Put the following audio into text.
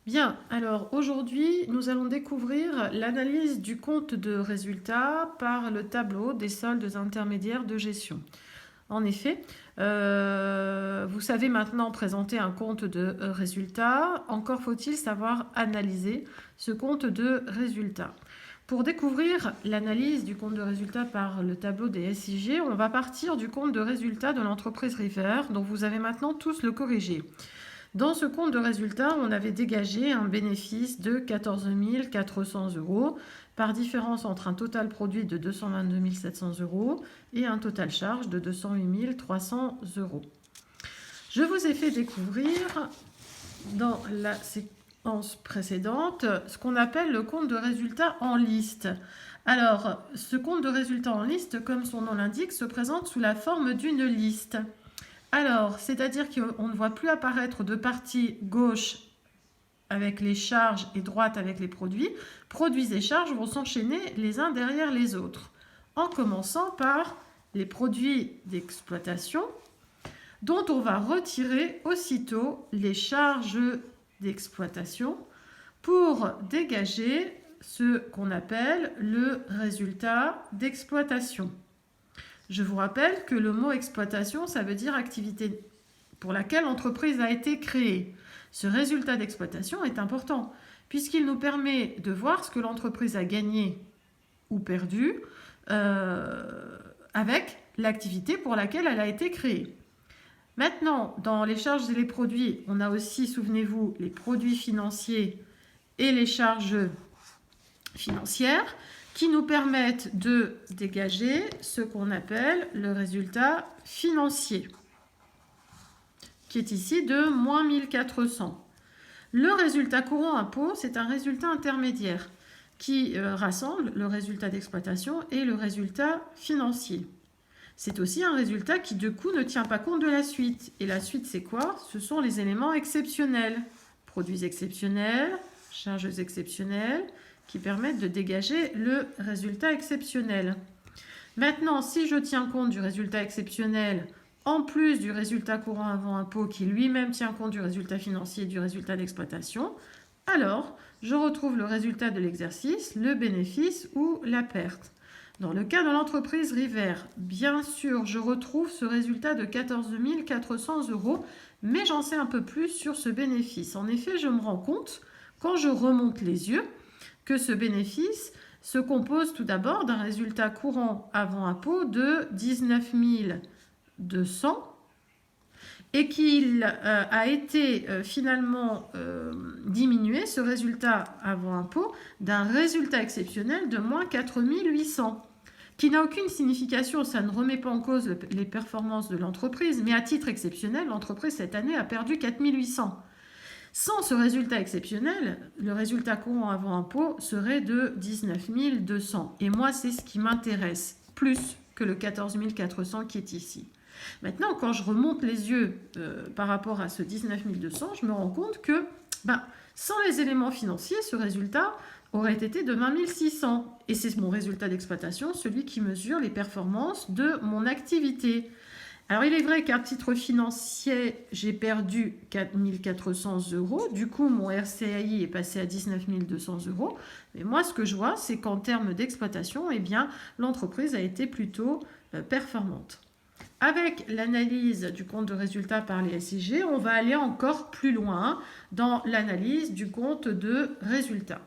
Bien, alors aujourd'hui, nous allons découvrir l'analyse du compte de résultat par le tableau des soldes intermédiaires de gestion. En effet, vous savez maintenant présenter un compte de résultat, encore faut-il savoir analyser ce compte de résultat. Pour découvrir l'analyse du compte de résultat par le tableau des SIG, on va partir du compte de résultat de l'entreprise River, dont vous avez maintenant tous le corrigé. Dans ce compte de résultat, on avait dégagé un bénéfice de 14 400 euros par différence entre un total produit de 222 700 euros et un total charge de 208 300 euros. Je vous ai fait découvrir dans la séquence précédente ce qu'on appelle le compte de résultat en liste. Alors, ce compte de résultat en liste, comme son nom l'indique, se présente sous la forme d'une liste. Alors, c'est-à-dire qu'on ne voit plus apparaître de partie gauche avec les charges et droite avec les produits. Produits et charges vont s'enchaîner les uns derrière les autres, en commençant par les produits d'exploitation, dont on va retirer aussitôt les charges d'exploitation pour dégager ce qu'on appelle le résultat d'exploitation. Je vous rappelle que le mot exploitation, ça veut dire activité pour laquelle l'entreprise a été créée. Ce résultat d'exploitation est important puisqu'il nous permet de voir ce que l'entreprise a gagné ou perdu avec l'activité pour laquelle elle a été créée. Maintenant, dans les charges et les produits, on a aussi, souvenez-vous, les produits financiers et les charges financières qui nous permettent de dégager ce qu'on appelle le résultat financier, qui est ici de moins 1400. Le résultat courant impôt, c'est un résultat intermédiaire qui rassemble le résultat d'exploitation et le résultat financier. C'est aussi un résultat qui, du coup, ne tient pas compte de la suite. Et la suite, c'est quoi? Ce sont les éléments exceptionnels. Produits exceptionnels, charges exceptionnelles, qui permettent de dégager le résultat exceptionnel. Maintenant, si je tiens compte du résultat exceptionnel, en plus du résultat courant avant impôt, qui lui-même tient compte du résultat financier et du résultat d'exploitation, alors je retrouve le résultat de l'exercice, le bénéfice ou la perte. Dans le cas de l'entreprise River, bien sûr, je retrouve ce résultat de 14 400 euros, mais j'en sais un peu plus sur ce bénéfice. En effet, je me rends compte, quand je remonte les yeux, que ce bénéfice se compose tout d'abord d'un résultat courant avant impôt de 19 200 et qu'il a été finalement diminué, ce résultat avant impôt, d'un résultat exceptionnel de moins 4 800, qui n'a aucune signification, ça ne remet pas en cause les performances de l'entreprise, mais à titre exceptionnel, l'entreprise cette année a perdu 4 800. Sans ce résultat exceptionnel, le résultat courant avant impôt serait de 19 200. Et moi, c'est ce qui m'intéresse, plus que le 14 400 qui est ici. Maintenant, quand je remonte les yeux par rapport à ce 19 200, je me rends compte que sans les éléments financiers, ce résultat aurait été de 20 600. Et c'est mon résultat d'exploitation, celui qui mesure les performances de mon activité. Alors, il est vrai qu'à titre financier, j'ai perdu 4 400 euros. Du coup, mon RCAI est passé à 19 200 euros. Mais moi, ce que je vois, c'est qu'en termes d'exploitation, eh bien, l'entreprise a été plutôt performante. Avec l'analyse du compte de résultat par les SIG, on va aller encore plus loin dans l'analyse du compte de résultat.